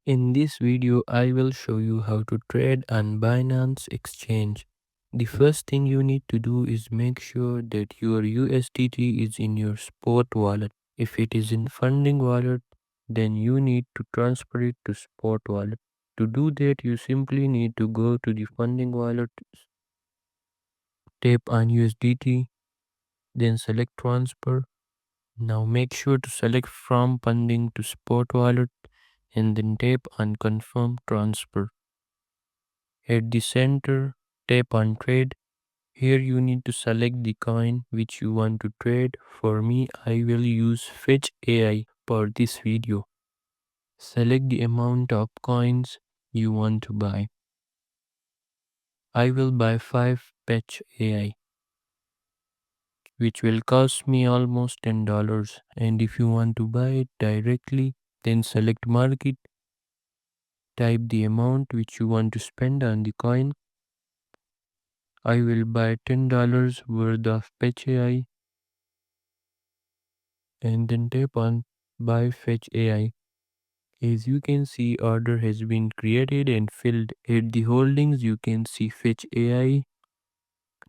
In this video, I will show you how to trade on Binance exchange. The first thing you need to do is make sure that your USDT is in your spot wallet. If it is in funding wallet, then you need to transfer it to spot wallet. To do that, you simply need to go to the funding wallet, tap on USDT, then select transfer. Now make sure to select from funding to spot wallet and then tap on confirm transfer. At the center, tap on trade. Here you need to select the coin which you want to trade. For me, I will use Fetch AI for this video. Select the amount of coins you want to buy. I will buy 5 Fetch AI, which will cost me almost $10. And if you want to buy it directly, then select market, type the amount which you want to spend on the coin. I will buy $10 worth of Fetch AI and then tap on buy Fetch AI. As you can see, order has been created and filled. At the holdings you can see Fetch AI.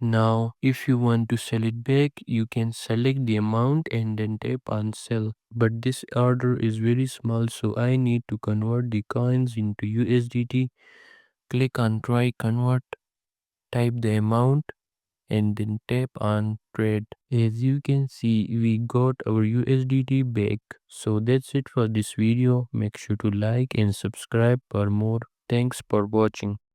Now if you want to sell it back, you can select the amount and then tap on sell. But this order is very small, so I need to convert the coins into USDT. Click on try convert, type the amount and then tap on trade. As you can see, we got our USDT back. So that's it for this video. Make sure to like and subscribe for more. Thanks for watching.